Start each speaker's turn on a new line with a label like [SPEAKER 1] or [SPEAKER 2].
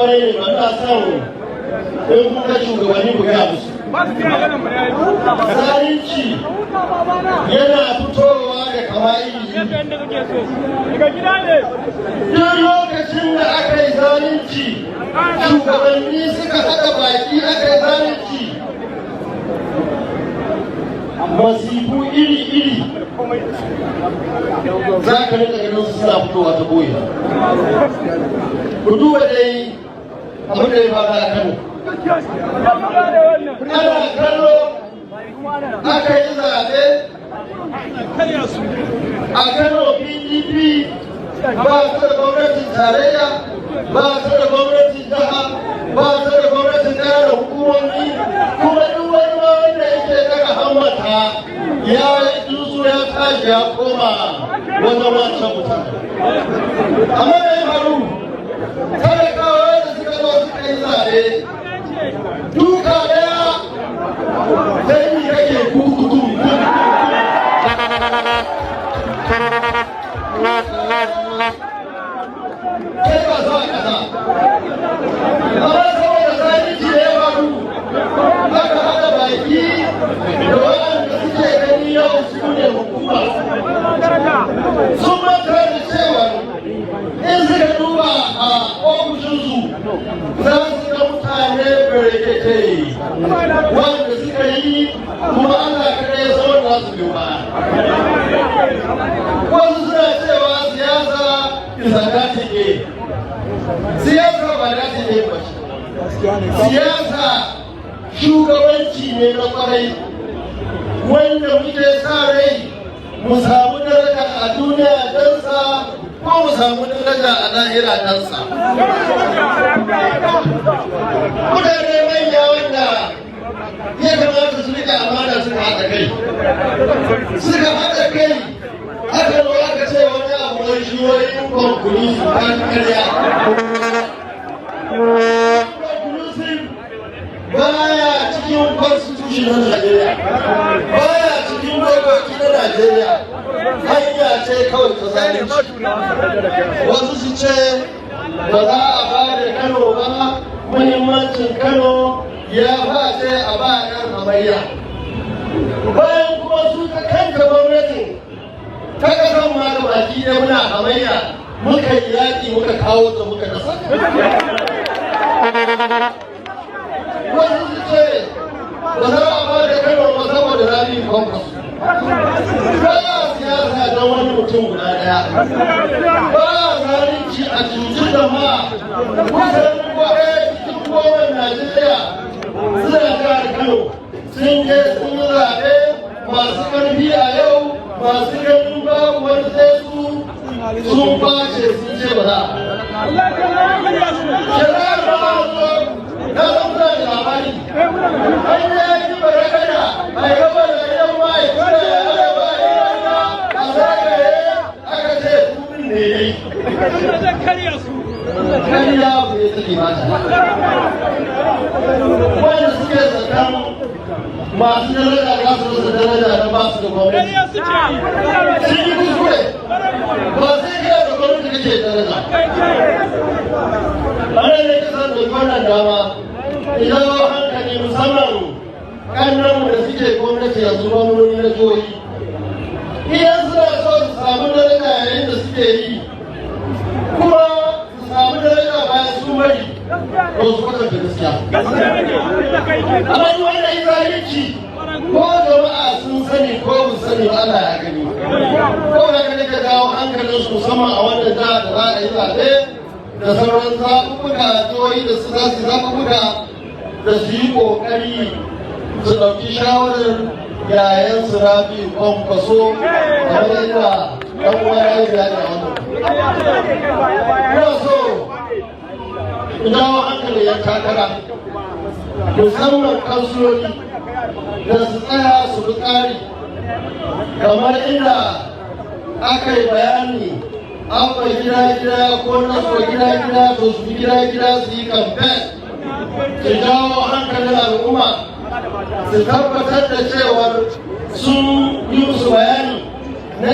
[SPEAKER 1] kwarai ne ba na son in kuka shugabanni ku gaya musu. Zalunci yana fitowa da kawai. Duk lokacin da aka yi zalunci, shugabanni suka haɗa baki aka yi zalunci. Masifu iri-iri za ka rika ganin su suna fitowa ta boye. Ku duba dai abin da ya faru a Kano. Ana kallo aka yi zaɓe a Kano PDP ba su da gwamnatin tarayya, ba su da gwamnatin jiha, ba su da gwamnatin ƙananan hukumomi, kuma duk wani wanda yake daga hammata ya yi dusu ya tashi ya koma wajen wancan mutum. Amma da ya faru, talakawa da suka zo suka yi zaɓe, duka ɗaya sai ni kake kukutu. Kai ba zuwa ƙasa. Amma saboda zalunci da ya faru, aka haɗa baki da waɗanda suke gani yau su ne hukuma. Sun manta da cewa in suka duba a ofishinsu za su ga mutane barkete wanda suka yi kuma Allah kada ya san wanda su biyo baya. Wasu suna cewa siyasa isa dace ne. Siyasa ba dace ne ba shi. Siyasa shugabanci ne na kwarai wanda muke sa rai mu samu daraja a duniya don sa ko mu samu daraja a lahira don sa. Mutane manya wanda ya kamata su rika amana suka haɗa kai. Suka haɗa kai aka zo aka ce wani abu wani shi wani kwankuli su kan karya. Baya cikin constitution na Najeriya, baya cikin dokoki na Najeriya, hanya ce kawai ta zalunci. Wasu su ce ba za a ba da Kano ba, muhimmancin Kano ya ba ce a ba ɗan hamayya. Bayan kuma su ta kanta gwamnatin ta ƙasan ma da baki ɗaya muna hamayya, muka yi yaƙi muka kawo ta muka dasa. Wasu su ce ba za a ba da Kano ba saboda rami kwamfas. Ba siyasa don wani mutum guda ɗaya. Ba zalunci a cuci jama'a. Kusan cikin goma Najeriya suna jihar Kano sun je sun yi zaɓe masu ƙarfi a yau masu ganin babu wani sai su sun bace sun ce ba za a. Shari'ar ba na zama da labari an yi barakada a gaba da yan ma'aikata ya alaba a zagaye aka ce kudin ne ya yi kariya bu ya take mata wanda suke zaton masu daraja za su rasa daraja na ba su da gwamnati sun yi kuskure ba sai kira da gwamnati kake daraja ana ne kasar da wannan dama idan hankali musamman kannanmu da suke gwamnati yanzu gwamnoni na jihohi idan suna so su samu daraja yayin da suke yi kuma su samu daraja bayan su bari ko su kwatanta gaskiya amma yi wanda yi zalunci ko jama'a sun sani ko su sani ba Allah ya gani ko da ka dawo hankalin su musamman a wannan jihar da za a yi zaɓe da sauran zaɓuɓɓuka jihohi da su za su zaɓuɓɓuka da su yi ƙoƙari su ɗauki shawarar yayan su rabi kwankwaso kamar yadda ɗan uwa ya yi bayani a wannan. Ina so in dawo hankali yan takara musamman kansuloli da su tsaya su bi tsari kamar inda aka yi bayani an bai gida-gida ko naso gida-gida to su bi gida-gida su yi kamfen su jawo hankalin al'umma su tabbatar da cewar sun yi musu bayani na